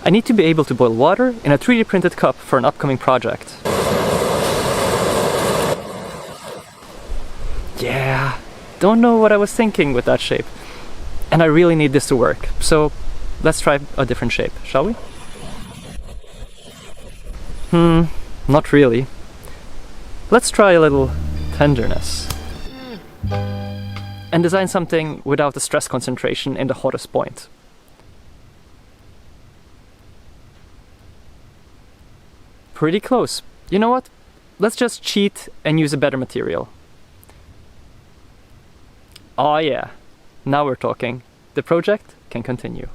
I need to be able to boil water in a 3D printed cup for an upcoming project. Yeah, don't know what I was thinking with that shape. And I really need this to work, so let's try a different shape, shall we? Not really. Let's try a little tenderness. And design something without the stress concentration in the hottest point. Pretty close. You know what? Let's just cheat and use a better material. Oh yeah, now we're talking. The project can continue.